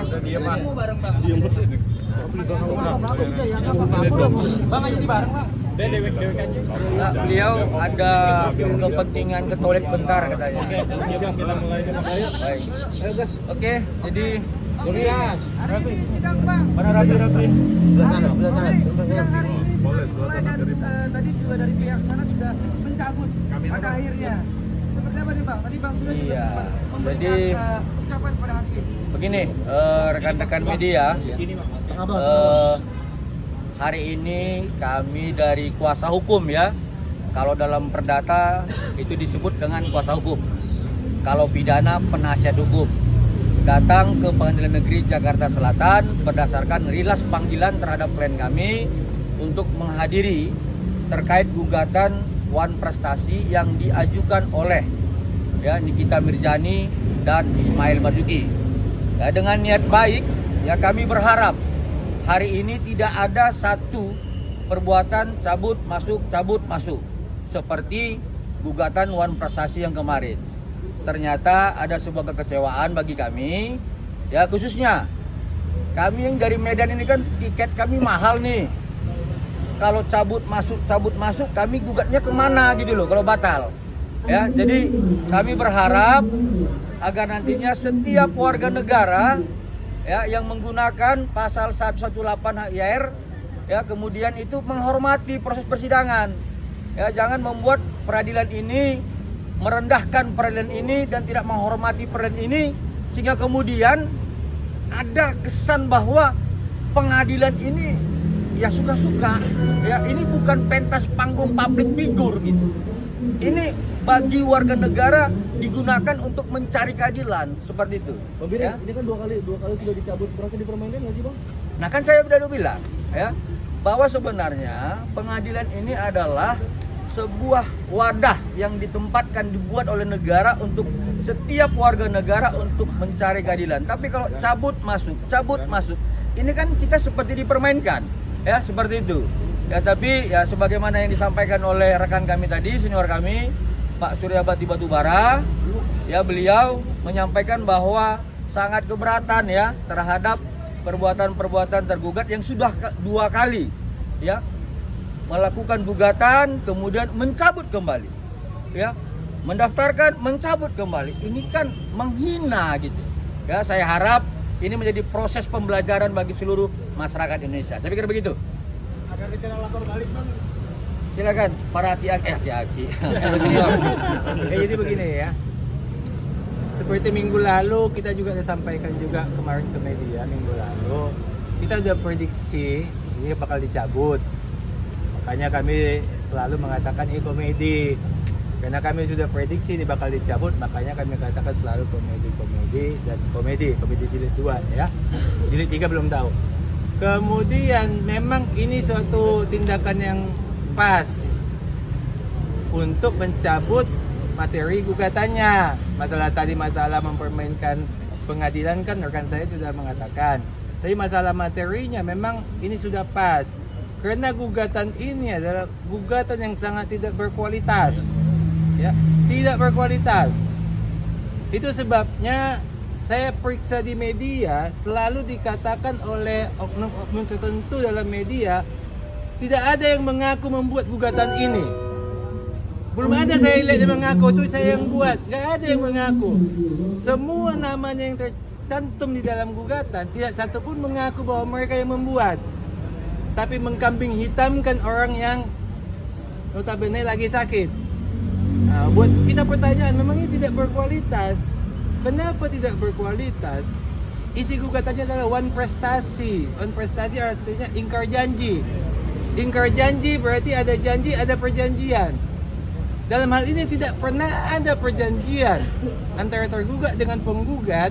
Semua bareng bang. Bang aja di bareng bang. Nah, beliau ada kepentingan ke toilet bentar katanya. Baik. Oke, jadi Hari ini sidang bang. mana Rapi? Sidang hari ini sudah dimulai dan tadi juga dari pihak sana sudah mencabut pada akhirnya. Seperti apa nih bang? Tadi bang sudah juga Iya. sempat memberikan Jadi ucapan pada hakim. begini, rekan-rekan media, hari ini kami dari kuasa hukum ya. Kalau dalam perdata itu disebut dengan kuasa hukum. Kalau pidana penasihat hukum. Datang ke Pengadilan Negeri Jakarta Selatan berdasarkan rilas panggilan terhadap klien kami untuk menghadiri terkait gugatan Wan Prestasi yang diajukan oleh ya Nikita Mirjani dan Ismail Marzuki. Ya, dengan niat baik ya kami berharap hari ini tidak ada satu perbuatan cabut masuk seperti gugatan Wan Prestasi yang kemarin. Ternyata ada sebuah kekecewaan bagi kami ya, khususnya kami yang dari Medan ini kan tiket kami mahal nih. Kalau cabut masuk kami gugatnya kemana gitu loh kalau batal ya. Jadi kami berharap agar nantinya setiap warga negara ya yang menggunakan pasal 118 HIR ya kemudian itu menghormati proses persidangan ya, jangan membuat peradilan ini merendahkan peradilan ini dan tidak menghormati peradilan ini sehingga kemudian ada kesan bahwa pengadilan ini ya suka-suka ya, ini bukan pentas panggung public figure gitu. Ini bagi warga negara digunakan untuk mencari keadilan seperti itu. Bang Bira, ya? Ini kan dua kali sudah dicabut, merasa dipermainkan nggak sih bang? Nah kan saya udah bilang ya bahwa sebenarnya pengadilan ini adalah sebuah wadah yang dibuat oleh negara untuk setiap warga negara untuk mencari keadilan. Tapi kalau cabut masuk, ini kan kita seperti dipermainkan, ya seperti itu. Ya tapi ya sebagaimana yang disampaikan oleh rekan kami tadi, senior kami, Pak Suryabati Batubara, ya beliau menyampaikan bahwa sangat keberatan ya terhadap perbuatan-perbuatan tergugat yang sudah 2 kali, ya. Melakukan gugatan kemudian mencabut kembali ya, mendaftarkan mencabut kembali, ini kan menghina gitu ya. Saya harap ini menjadi proses pembelajaran bagi seluruh masyarakat Indonesia, saya pikir begitu. Agar tidak lapor balik bang. Silakan para hati-hati. Jadi begini ya, seperti minggu lalu kita juga sampaikan juga kemarin ke media, minggu lalu kita udah prediksi ini bakal dicabut. Makanya kami selalu mengatakan ini komedi. Karena kami sudah prediksi ini bakal dicabut, makanya kami katakan selalu komedi dan komedi jilid 2 ya. Jilid 3 belum tahu. Kemudian memang ini suatu tindakan yang pas untuk mencabut materi gugatannya. Masalah mempermainkan pengadilan kan rekan saya sudah mengatakan. Tapi masalah materinya memang ini sudah pas. Karena gugatan ini adalah gugatan yang sangat tidak berkualitas, ya, tidak berkualitas. Itu sebabnya saya periksa di media selalu dikatakan oleh oknum-oknum tertentu dalam media tidak ada yang mengaku membuat gugatan ini. Belum ada saya lihat yang mengaku itu saya yang buat, nggak ada yang mengaku. Semua namanya yang tercantum di dalam gugatan tidak satu pun mengaku bahwa mereka yang membuat. Tapi mengkambing hitamkan orang yang notabene lagi sakit. Nah, buat kita pertanyaan, memang ini tidak berkualitas. Kenapa tidak berkualitas? Isi gugatannya adalah Wan Prestasi. Wan Prestasi artinya ingkar janji. Ingkar janji berarti ada janji, ada perjanjian. Dalam hal ini tidak pernah ada perjanjian antara tergugat dengan penggugat.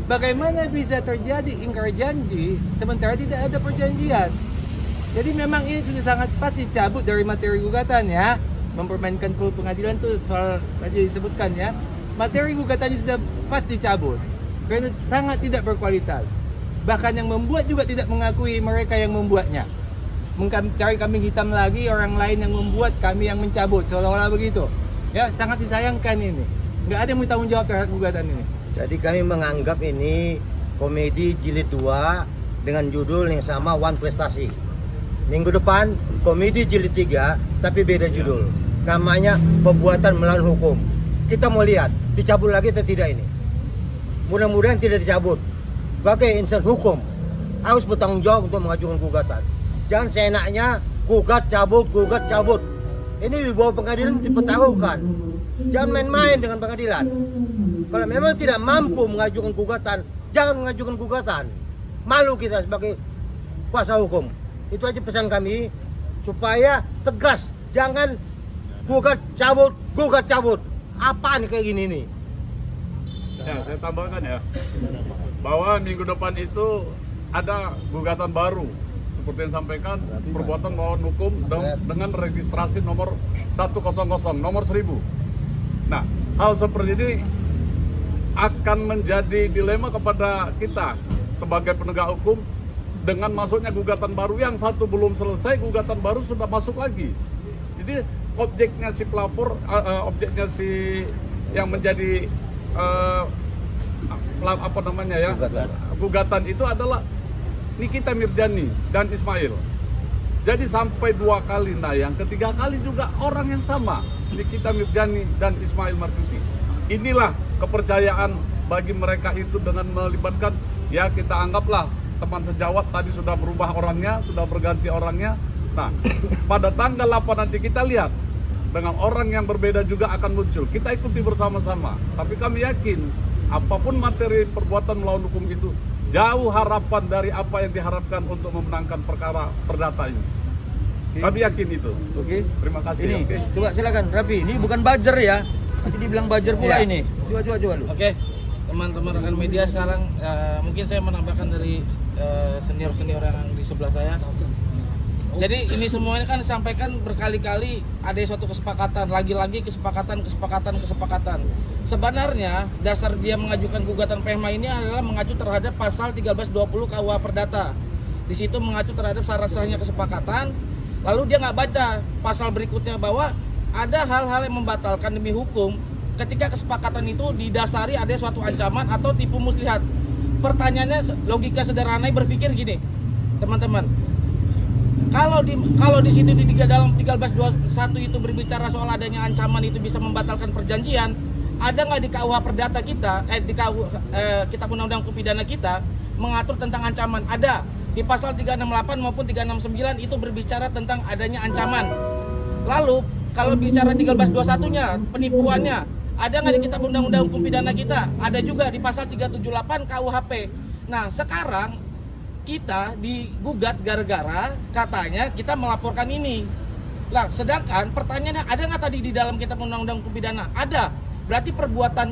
Bagaimana bisa terjadi ingkar janji sementara tidak ada perjanjian? Jadi memang ini sudah sangat pas dicabut dari materi gugatan ya. Mempermainkan pengadilan itu soal tadi disebutkan ya. Materi gugatannya sudah pas dicabut karena sangat tidak berkualitas. Bahkan yang membuat juga tidak mengakui mereka yang membuatnya. Mencari kambing hitam lagi orang lain yang membuat, kami yang mencabut, seolah-olah begitu. Ya, sangat disayangkan ini. Nggak ada yang bertanggung jawab terhadap gugatan ini. Jadi kami menganggap ini komedi jilid 2 dengan judul yang sama, One Prestasi. Minggu depan komedi jilid 3 tapi beda judul, namanya Perbuatan Melawan Hukum. Kita mau lihat dicabut lagi atau tidak ini. Mudah-mudahan tidak dicabut. Sebagai insan hukum harus bertanggung jawab untuk mengajukan gugatan. Jangan seenaknya gugat cabut. Ini di bawah pengadilan dipertaruhkan. Jangan main-main dengan pengadilan. Kalau memang tidak mampu mengajukan gugatan, jangan mengajukan gugatan. Malu kita sebagai kuasa hukum. Itu aja pesan kami, supaya tegas. Jangan gugat cabut. Apa nih kayak gini nih? Ya, saya tambahkan ya, bahwa minggu depan itu ada gugatan baru seperti yang sampaikan, perbuatan melawan hukum dengan registrasi nomor 100, nomor 1000. Nah, hal seperti ini akan menjadi dilema kepada kita sebagai penegak hukum dengan masuknya gugatan baru. Yang satu belum selesai, gugatan baru sudah masuk lagi. Jadi objeknya si pelapor, objeknya si yang menjadi apa namanya ya, gugatan itu adalah Nikita Mirzani dan Ismail. Jadi sampai 2 kali, nah yang ketiga kali juga orang yang sama, Nikita Mirzani dan Ismail Marzuki. Inilah kepercayaan bagi mereka itu dengan melibatkan, ya kita anggaplah teman sejawat tadi sudah berubah orangnya, sudah berganti orangnya. Nah, pada tanggal 8 nanti kita lihat dengan orang yang berbeda juga akan muncul. Kita ikuti bersama-sama. Tapi kami yakin apapun materi perbuatan melawan hukum itu jauh harapan dari apa yang diharapkan untuk memenangkan perkara perdata ini. Kami yakin itu. Oke. Terima kasih. Ini, Oke. coba silakan Rapi. Ini bukan buzzer ya. Nanti dibilang buzzer pula ini. Coba lu. Oke, teman-teman rekan media, sekarang mungkin saya menambahkan dari senior-senior yang di sebelah saya. Jadi ini semuanya kan disampaikan berkali-kali, ada suatu kesepakatan, lagi-lagi kesepakatan. Sebenarnya dasar dia mengajukan gugatan PMH ini adalah mengacu terhadap pasal 1320 KUH Perdata. Di situ mengacu terhadap syarat sahnya kesepakatan. Lalu dia nggak baca pasal berikutnya bahwa ada hal-hal yang membatalkan demi hukum ketika kesepakatan itu didasari ada suatu ancaman atau tipu muslihat. Pertanyaannya logika sederhana berpikir gini, teman-teman. Kalau di situ di dalam 1321 itu berbicara soal adanya ancaman itu bisa membatalkan perjanjian, ada nggak di KUH Perdata kita, di Kitab Undang-Undang Hukum Pidana kita mengatur tentang ancaman? Ada di pasal 368 maupun 369 itu berbicara tentang adanya ancaman. Lalu kalau bicara 1321-nya, penipuannya, ada nggak di Kitab Undang-Undang Hukum Pidana kita? Ada juga di pasal 378 KUHP. Nah, sekarang kita digugat gara-gara katanya kita melaporkan ini. Lah, sedangkan pertanyaannya ada nggak tadi di dalam Kitab Undang-Undang Hukum Pidana? Ada. Berarti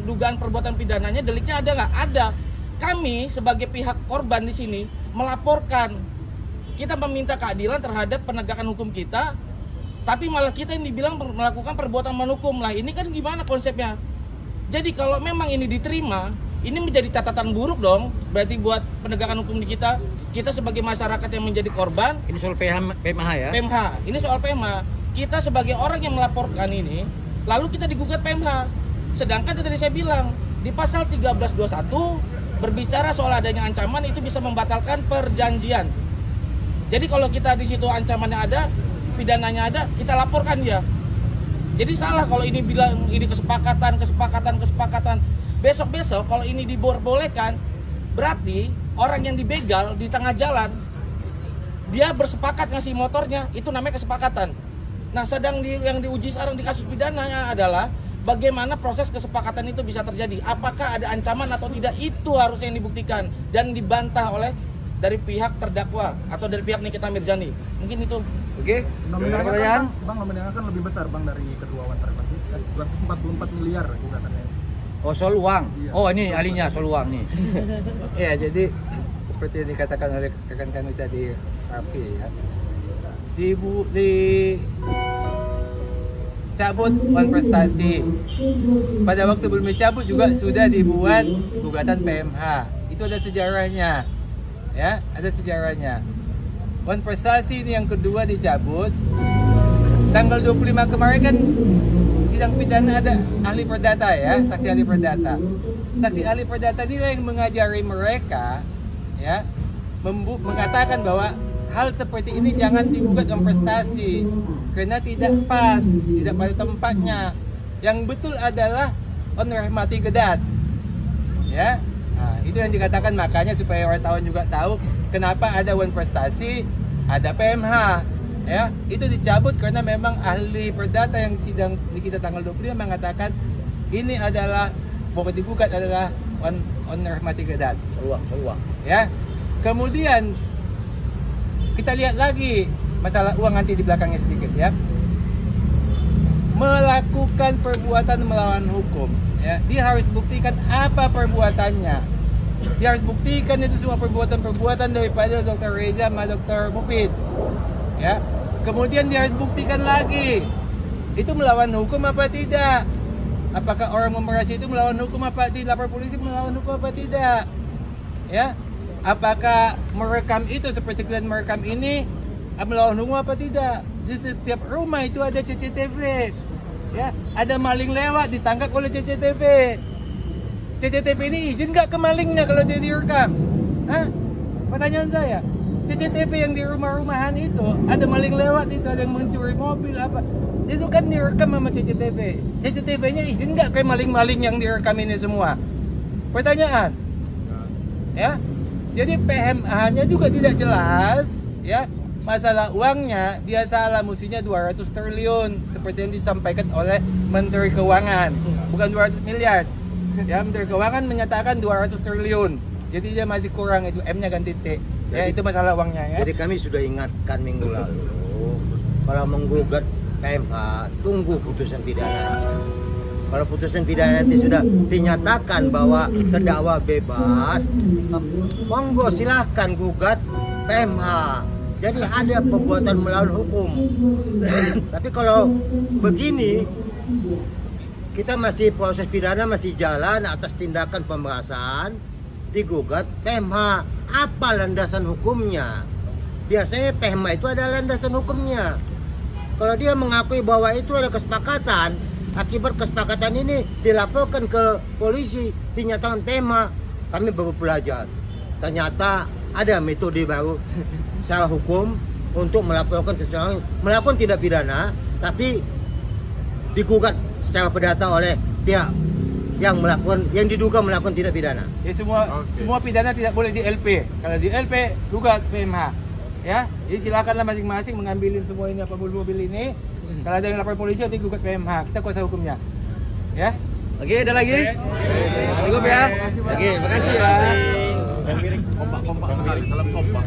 dugaan perbuatan pidananya, deliknya ada nggak? Ada. Kami sebagai pihak korban di sini melaporkan. Kita meminta keadilan terhadap penegakan hukum kita, tapi malah kita yang dibilang melakukan perbuatan melawan lah. Ini kan gimana konsepnya? Jadi kalau memang ini diterima, ini menjadi catatan buruk dong. Berarti buat penegakan hukum di kita sebagai masyarakat yang menjadi korban. Ini soal PMH ya? PMH. Ini soal PMH. Kita sebagai orang yang melaporkan ini, lalu kita digugat PMH. Sedangkan tadi saya bilang di pasal 1321 berbicara soal adanya ancaman itu bisa membatalkan perjanjian. Jadi kalau kita di situ ancamannya ada, pidananya ada, kita laporkan dia. Jadi salah kalau ini bilang ini kesepakatan. Besok-besok kalau ini dibolehkan, berarti orang yang dibegal di tengah jalan, dia bersepakat ngasih motornya, itu namanya kesepakatan. Nah, yang diuji sekarang di kasus pidananya adalah bagaimana proses kesepakatan itu bisa terjadi. Apakah ada ancaman atau tidak, itu harusnya yang dibuktikan dan dibantah oleh dari pihak terdakwa atau dari pihak Nikita Mirzani. Mungkin itu. Oke. Nominalnya kan lebih besar Bang dari kedua One Prestasi. 244 miliar gugatannya. Oh, soal uang. Iya. Oh, ini ahlinya soal uang nih. Ya, jadi seperti yang dikatakan oleh rekan kami tadi, Raffi ya. Cabut One Prestasi. Pada waktu belum dicabut juga sudah dibuat gugatan PMH. Itu ada sejarahnya. Ya, ada sejarahnya. One Prestasi ini yang kedua dicabut. Tanggal 25 kemarin kan sidang pidana ada ahli perdata ya, saksi ahli perdata. saksi ahli perdata inilah yang mengajari mereka, ya, mengatakan bahwa hal seperti ini jangan digugat on prestasi karena tidak pas, tidak pada tempatnya. Yang betul adalah on rahmati gedat, ya. Nah, itu yang dikatakan, makanya supaya wartawan juga tahu kenapa ada wan prestasi, ada PMH, ya. Itu dicabut karena memang ahli perdata yang sidang di kita tanggal 25 mengatakan ini adalah pokok digugat adalah on rahmati gedat. Uang. Ya. Kemudian kita lihat lagi masalah uang nanti di belakangnya sedikit, ya. Melakukan perbuatan melawan hukum, ya. Dia harus buktikan apa perbuatannya. Dia harus buktikan itu semua perbuatan daripada Dr. Reza sama Dr. Mufid, ya. Kemudian dia harus buktikan lagi itu melawan hukum apa tidak. Apakah orang memerasi itu melawan hukum apa tidak, lapor polisi melawan hukum apa tidak, ya. Apakah merekam itu seperti kalian merekam ini melawan hukum apa tidak. Di setiap rumah itu ada CCTV, ya. Ada maling lewat ditangkap oleh CCTV. CCTV ini izin nggak ke malingnya kalau dia direkam? Hah? Pertanyaan saya, CCTV yang di rumah-rumahan itu ada maling lewat itu, ada yang mencuri mobil apa, itu kan direkam sama CCTV. CCTV-nya izin nggak ke maling-maling yang direkam ini semua? Pertanyaan, ya. Jadi PMH-nya juga tidak jelas, ya. Masalah uangnya dia salah, mestinya 200 triliun seperti yang disampaikan oleh Menteri Keuangan, bukan 200 miliar. Ya, Menteri Keuangan menyatakan 200 triliun. Jadi dia masih kurang, itu M-nya ganti T. Ya, itu masalah uangnya, ya. Jadi kami sudah ingatkan minggu lalu, kalau menggugat PMH, tunggu putusan pidana. Kalau putusan pidana nanti sudah dinyatakan bahwa terdakwa bebas, monggo silahkan gugat PMH. Jadi ada perbuatan melawan hukum. Tapi kalau begini, kita masih proses pidana masih jalan atas tindakan pemerasan, digugat PMH. Apa landasan hukumnya? Biasanya PMH itu ada landasan hukumnya. Kalau dia mengakui bahwa itu ada kesepakatan, akibat kesepakatan ini dilaporkan ke polisi, dinyatakan PMH, kami baru belajar. Ternyata ada metode baru secara hukum untuk melaporkan seseorang melakukan tindak pidana, tapi digugat secara perdata oleh pihak yang diduga melakukan tindak pidana. Ya, semua pidana tidak boleh di LP. Kalau di LP gugat PMH, ya. Jadi silakanlah masing-masing mengambilin semua ini, apa mobil ini. Kalau ada yang lapor polisi nanti gugat PMH, kita kuasa hukumnya, ya. Oke, ada lagi? Cukup ya. Oke, makasih ya. Kompak sekali, salam kompak.